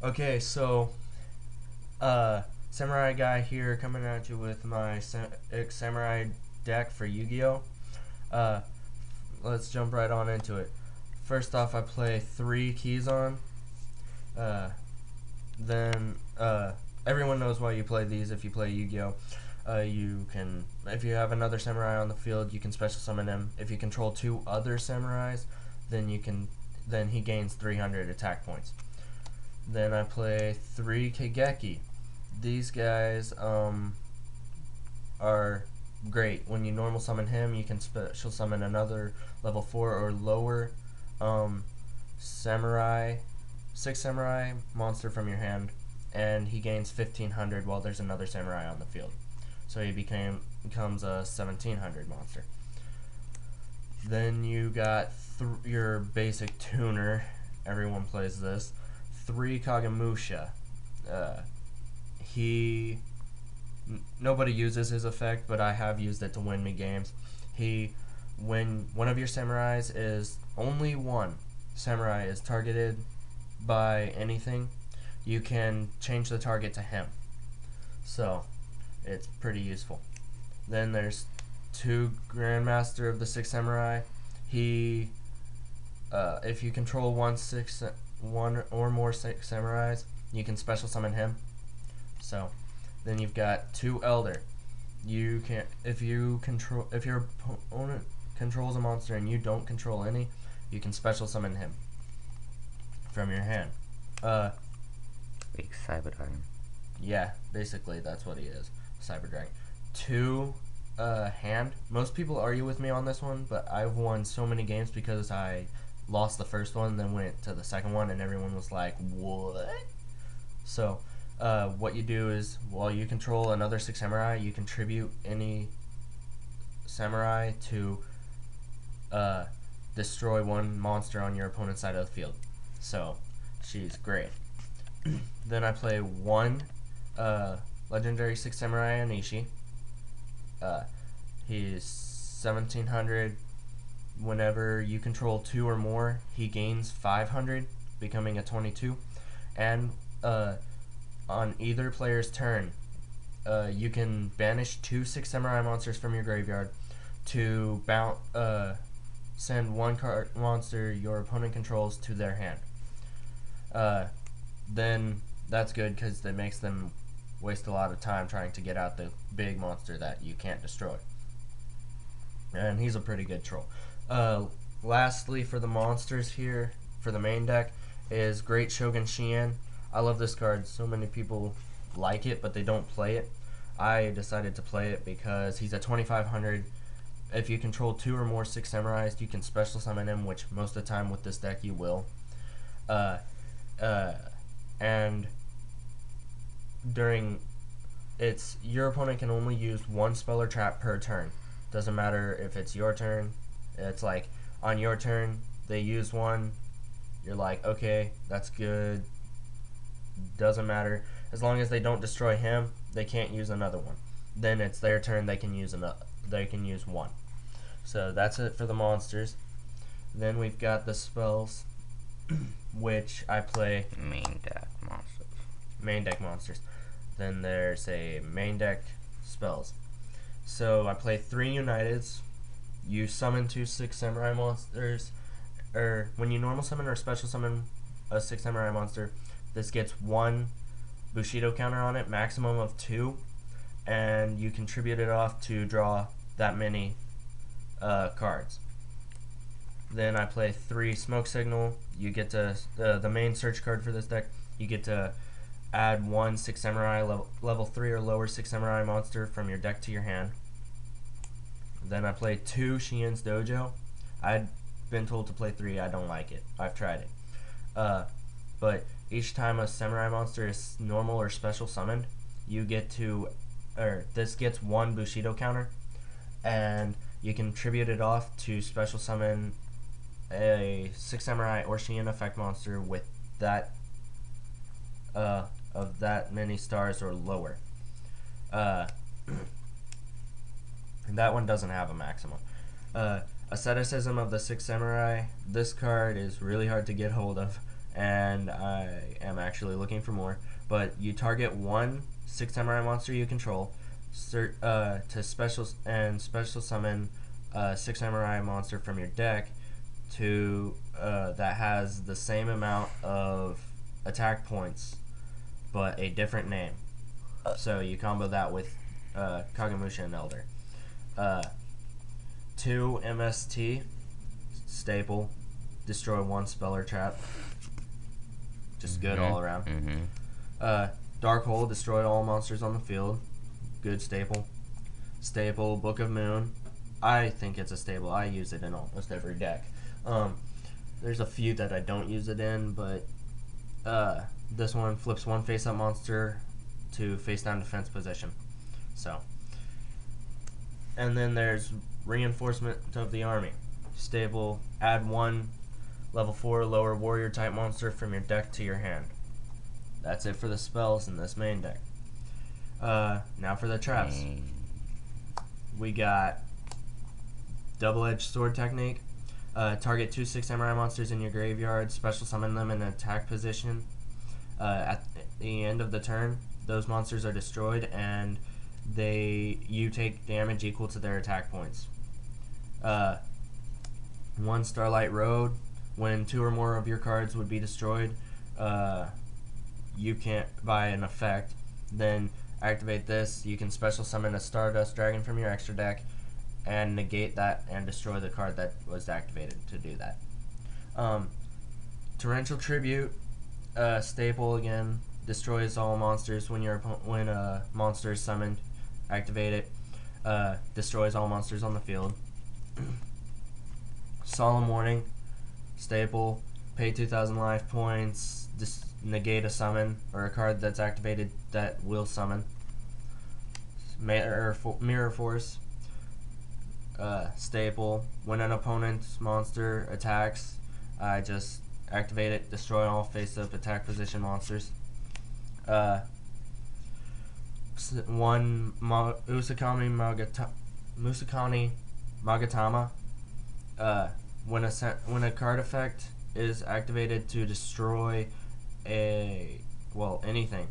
Okay, so Samurai guy here coming at you with my Samurai deck for Yu-Gi-Oh. Uh, let's jump right on into it. First off, I play 3 keys on. Uh, then everyone knows why you play these if you play Yu-Gi-Oh. You can, if you have another samurai on the field, you can special summon him. If you control 2 other samurais, then he gains 300 attack points. Then I play 3 Kageki. These guys are great. When you normal summon him, you can special summon another level 4 or lower samurai, 6 samurai monster from your hand, and he gains 1500 while there's another samurai on the field. So he becomes a 1700 monster. Then you got your basic tuner. Everyone plays this. 3 Kagemusha. Nobody uses his effect, but I have used it to win me games. When one of your samurais is only one samurai is targeted by anything, you can change the target to him. So it's pretty useful. Then there's 2 Grandmaster of the 6 Samurai. If you control one or more 6 samurais, you can special summon him. So then you've got 2 Elder. You can if your opponent controls a monster and you don't control any, you can special summon him from your hand. Big Cyber Dragon. Yeah, basically that's what he is. Cyber Dragon. 2 hand. Most people argue with me on this one, but I've won so many games because I lost the first one, then went to the second one, and everyone was like, "What?" So, what you do is, while you control another 6 samurai, you contribute any samurai to destroy one monster on your opponent's side of the field. So, she's great. Then I play 1 legendary 6 samurai Anishi. He's 1700. Whenever you control 2 or more, he gains 500, becoming a 22. And on either player's turn, you can banish 2 6 samurai monsters from your graveyard to send 1 card monster your opponent controls to their hand. Then that's good because that makes them waste a lot of time trying to get out the big monster that you can't destroy. And he's a pretty good troll. Lastly, for the monsters here, for the main deck, is Great Shogun Shien. I love this card. So many people like it, but they don't play it. I decided to play it because he's at 2500. If you control 2 or more 6 samurais, you can special summon him, which most of the time with this deck you will. And your opponent can only use 1 spell or trap per turn. Doesn't matter if it's your turn. It's like on your turn they use 1, you're like, okay, that's good. Doesn't matter, as long as they don't destroy him, they can't use another one. Then it's their turn, they can use 1. So that's it for the monsters. Then we've got the spells, which I play Main deck monsters. Then there's a main deck spells. So I play 3 Uniteds. You summon 2 6 samurai monsters, or when you normal summon or special summon a 6 samurai monster, this gets 1 Bushido counter on it, maximum of 2, and you contribute it off to draw that many cards. Then I play 3 Smoke Signal. You get to the main search card for this deck. You get to add 1 6 samurai level 3 or lower 6 samurai monster from your deck to your hand. Then I play 2 Shien's Dojo. I've been told to play 3. I don't like it. I've tried it. But each time a samurai monster is normal or special summoned, this gets 1 Bushido counter, and you contribute it off to special summon a 6 samurai or Shien effect monster with that of that many stars or lower. That one doesn't have a maximum. Asceticism of the 6 Samurai. This card is really hard to get hold of, and I am actually looking for more. But you target one 6 samurai monster you control to special summon a 6 samurai monster from your deck to that has the same amount of attack points but a different name. So you combo that with Kagemusha and Elder. 2 MST staple, destroy 1 spell or trap. Just good all around. Dark Hole, destroy all monsters on the field. Good staple. Staple, Book of Moon. I think it's a staple. I use it in almost every deck. There's a few that I don't use it in, but this one flips 1 face-up monster to face-down defense position. So, and then there's Reinforcement of the Army. Staple, add 1 level 4 lower warrior type monster from your deck to your hand. That's it for the spells in this main deck. Now for the traps. We got Double-Edged Sword Technique. Target 2 6 samurai monsters in your graveyard. Special summon them in an attack position. At the end of the turn, those monsters are destroyed, and you take damage equal to their attack points. 1 Starlight Road. When 2 or more of your cards would be destroyed, you can't by an effect. Then activate this. You can special summon a Stardust Dragon from your extra deck and negate that and destroy the card that was activated to do that. Torrential Tribute, staple again, destroys all monsters when a monster is summoned. Activate it. Destroys all monsters on the field. Solemn Warning, staple, pay 2,000 life points, negate a summon or a card that's activated that will summon. Mirror Force, staple, when an opponent's monster attacks, I just activate it, destroy all face-up attack position monsters. 1 Musakani Magatama. When a card effect is activated to destroy anything.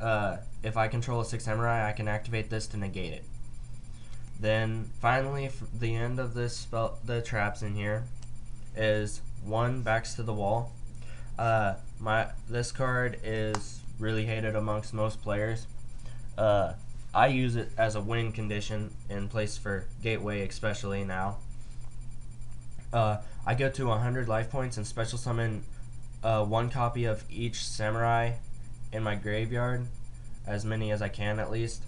If I control a 6 samurai, I can activate this to negate it. Then finally, the end of this spell, the traps in here, is 1 Backs to the Wall. This card is really hated amongst most players. I use it as a win condition in place for Gateway, especially now. I go to 100 life points and special summon 1 copy of each samurai in my graveyard, as many as I can at least.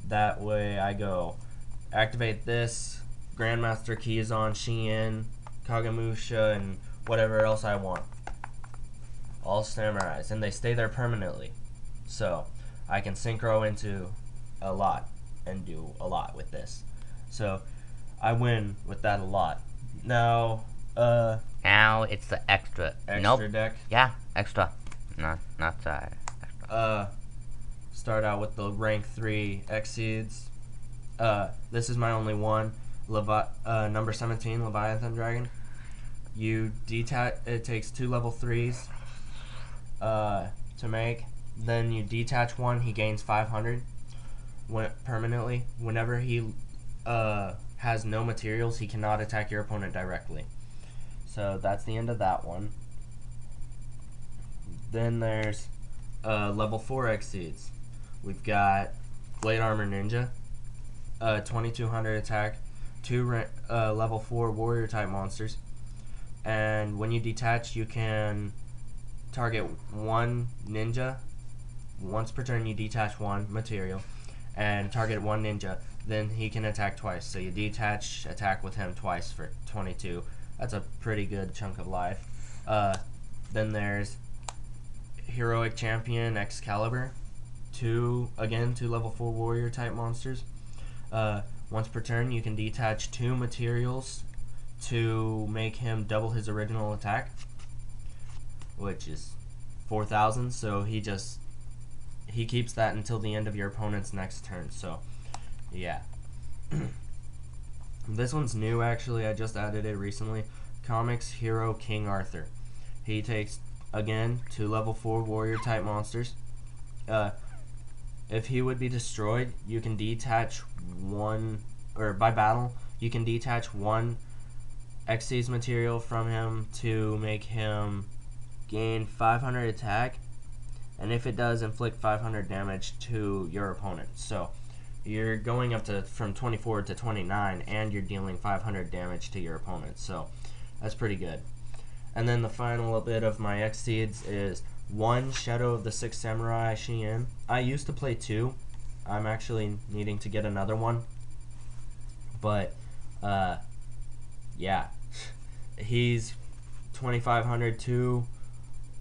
That way I go activate this, Grandmaster Kizan, Shien, Kagemusha, and whatever else I want. All samurais, and they stay there permanently. So I can synchro into a lot and do a lot with this. So I win with that a lot. Now it's the extra. Deck. Yeah, extra. Not extra. Start out with the rank 3 Exceeds. This is my only one. Number 17, Leviathan Dragon. You detach. It takes 2 level 3s to make. Then you detach 1. He gains 500 permanently. Whenever he has no materials, he cannot attack your opponent directly. So that's the end of that one. Then there's level 4 Exceeds. We've got Blade Armor Ninja, 2200 attack, 2 level 4 warrior type monsters, and when you detach, you can target 1 ninja. Once per turn, you detach 1 material and target 1 ninja. Then he can attack twice. So you detach, attack with him twice for 22. That's a pretty good chunk of life. Then there's Heroic Champion Excalibur. 2 level 4 warrior type monsters. Once per turn, you can detach 2 materials to make him double his original attack, which is 4,000. So he keeps that until the end of your opponent's next turn. So yeah. This one's new, actually. I just added it recently. Comics Hero King Arthur. He takes again, 2 level 4 warrior type monsters. If he would be destroyed, you can detach one, or by battle, you can detach one Xyz material from him to make him gain 500 attack, and if it does, inflict 500 damage to your opponent. So you're going up to from 24 to 29, and you're dealing 500 damage to your opponent. So that's pretty good. And then the final bit of my Xyz is 1 Shadow of the Six Samurai Shien. I used to play 2. I'm actually needing to get another one. But, yeah. He's 2500 2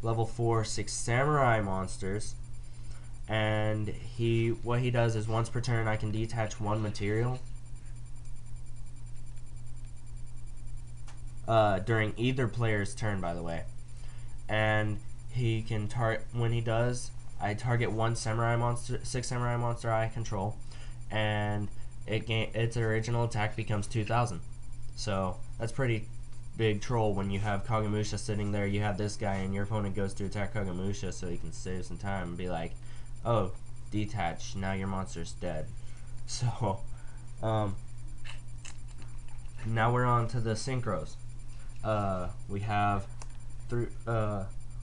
level 4 6 Samurai monsters. And what he does is once per turn I can detach 1 material. During either player's turn, by the way. And he can when he does, I target 1 samurai monster, 6 samurai monster I control, and its original attack becomes 2,000. So that's pretty big troll when you have Kagemusha sitting there. You have this guy, and your opponent goes to attack Kagemusha, so he can save some time and be like, "Oh, detach! Now your monster's dead." So, now we're on to the synchros. We have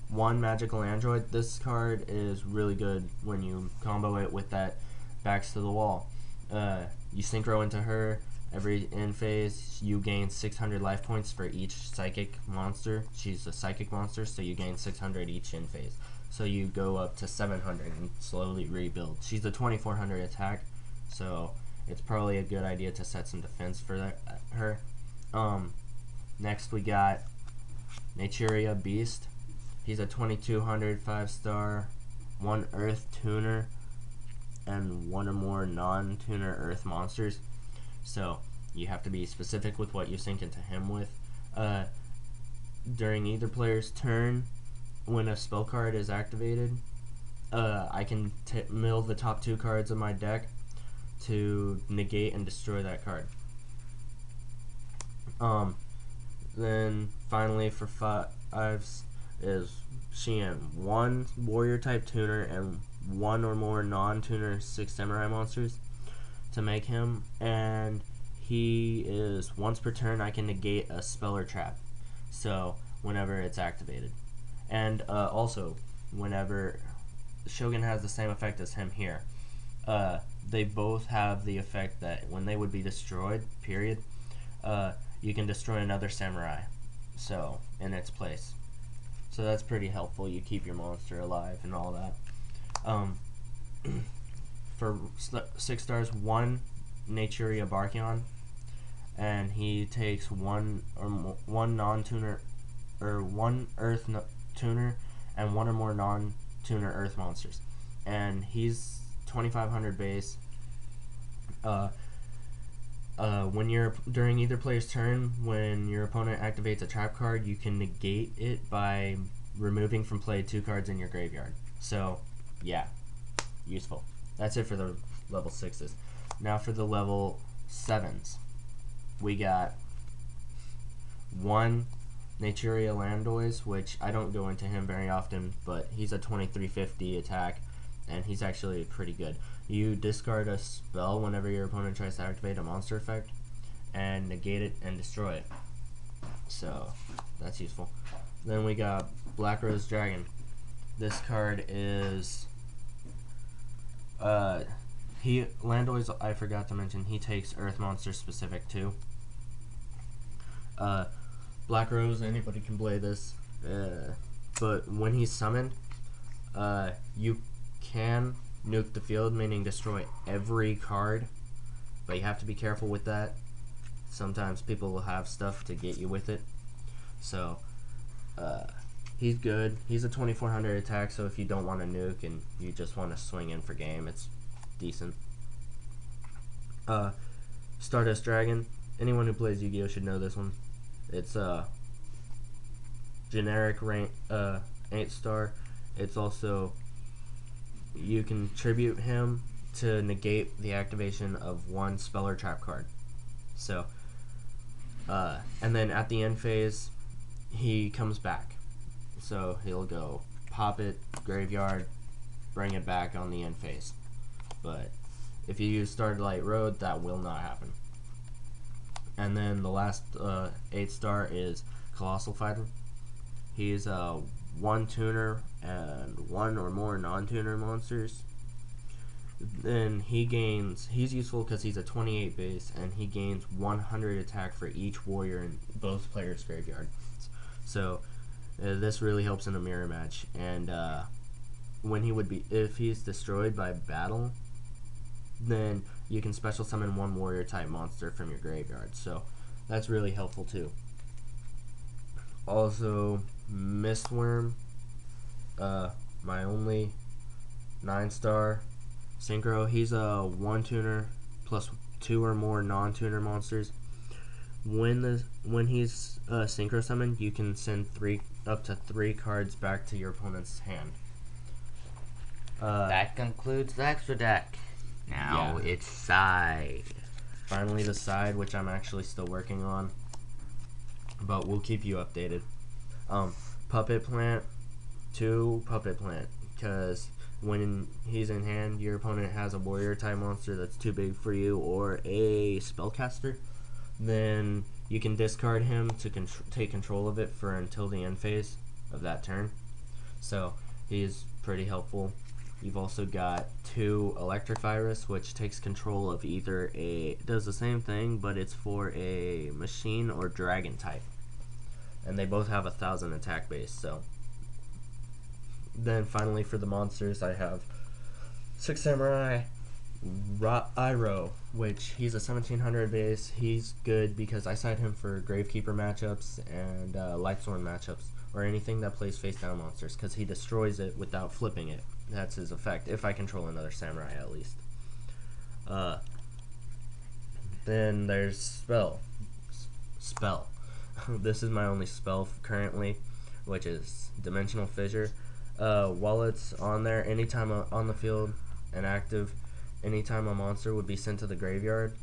1 magical android. This card is really good when you combo it with that backs to the wall. You synchro into her. Every end phase, you gain 600 life points for each psychic monster. She's a psychic monster, so you gain 600 each end phase. So you go up to 700 and slowly rebuild. She's a 2400 attack, so it's probably a good idea to set some defense for her. Next we got Naturia Beast. He's a 2200 5-star, 1 Earth tuner, and 1 or more non-tuner Earth monsters. So you have to be specific with what you sync into him with. During either player's turn, when a spell card is activated, I can mill the top 2 cards of my deck to negate and destroy that card. Then finally for 5s is Shien, 1 warrior type tuner and 1 or more non-tuner 6 samurai monsters to make him, and he is once per turn I can negate a spell or trap, so whenever it's activated. And also whenever Shogun has the same effect as him here, they both have the effect that when they would be destroyed, period, you can destroy another samurai in its place. So that's pretty helpful. You keep your monster alive and all that. For 6 stars, 1 Naturia Barkion, and he takes 1 non-tuner, or 1 Earth tuner, and 1 or more non-tuner Earth monsters, and he's 2500 base. When you're during either player's turn, when your opponent activates a trap card, you can negate it by removing from play 2 cards in your graveyard. So, yeah, useful. That's it for the level 6s. Now for the level 7s, we got 1 Naturia Landois, which I don't go into him very often, but he's a 2350 attack, and he's actually pretty good. You discard a spell whenever your opponent tries to activate a monster effect, and negate it and destroy it. So that's useful. Then we got Black Rose Dragon. This card is Landois, I forgot to mention, he takes Earth monster specific too. Black Rose, anybody can play this, but when he's summoned, you can nuke the field, meaning destroy every card, but you have to be careful with that. Sometimes people will have stuff to get you with it. So he's good. He's a 2400 attack, so if you don't want to nuke and you just want to swing in for game, it's decent. Stardust Dragon. Anyone who plays Yu-Gi-Oh should know this one. It's a generic rank 8-star. It's also, you can tribute him to negate the activation of 1 spell or trap card. So, and then at the end phase, he comes back. So he'll go pop it, graveyard, bring it back on the end phase. But if you use Starlight Road, that will not happen. And then the last 8-star is Colossal Fighter. He's a 1 tuner and 1 or more non-tuner monsters. Then he's useful because he's a 28 base, and he gains 100 attack for each warrior in both players' graveyard. So this really helps in a mirror match. And if he's destroyed by battle, then you can special summon 1 warrior type monster from your graveyard. So that's really helpful too. Also, Mistworm, my only 9-star synchro. He's a 1 tuner plus 2 or more non-tuner monsters. When he's synchro summoned, you can send up to 3 cards back to your opponent's hand. That concludes the extra deck. Now it's side. Finally the side, which I'm actually still working on, but we'll keep you updated. Puppet Plant, 2 Puppet Plant, because when he's in hand, your opponent has a warrior type monster that's too big for you or a spellcaster, then you can discard him to take control of it for until the end phase of that turn. So he's pretty helpful. You've also got 2 Electric Virus, which takes control of either does the same thing, but it's for a machine or dragon type. And they both have 1,000 attack base. So then finally for the monsters, I have 6 Samurai Iroh, which he's a 1700 base. He's good because I side him for Gravekeeper matchups and Lightsworn matchups, or anything that plays face down monsters, because he destroys it without flipping it. That's his effect, if I control another samurai at least. Then there's Spell. This is my only spell currently, which is Dimensional Fissure. While it's on there, anytime on the field and active, anytime a monster would be sent to the graveyard,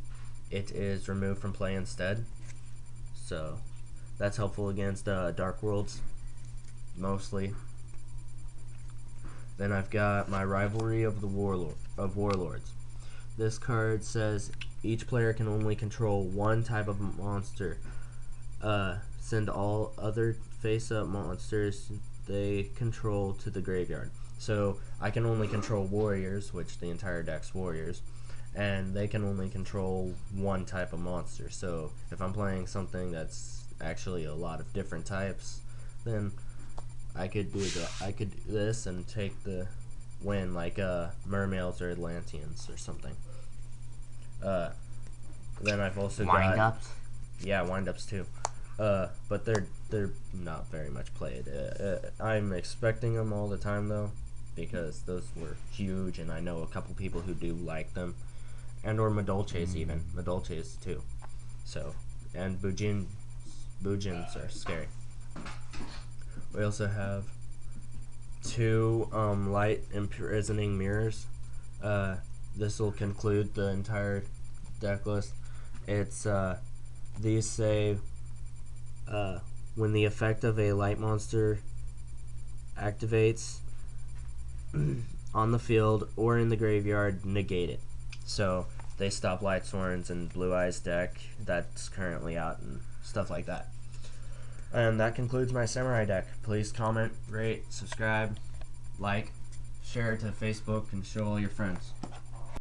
it is removed from play instead. So that's helpful against Dark Worlds, mostly. Then I've got my Rivalry of the Warlords. This card says each player can only control 1 type of monster. Send all other face-up monsters they control to the graveyard. So I can only control warriors, which the entire deck's warriors, and they can only control 1 type of monster. So if I'm playing something that's actually a lot of different types, then I could do this and take the win, like Mermails or Atlanteans or something. Then I've also got Wind-ups? Yeah, wind-ups too. But they're not very much played. I'm expecting them all the time though, because those were huge, and I know a couple people who do like them, and or Madolches even. Madolches too. So, and Bujins are scary. We also have 2 light imprisoning mirrors. This will conclude the entire deck list. It's these say when the effect of a light monster activates on the field or in the graveyard, negate it. So they stop Lightsworns and Blue Eyes deck that's currently out and stuff like that. And that concludes my Samurai deck. Please comment, rate, subscribe, like, share it to Facebook, and show all your friends.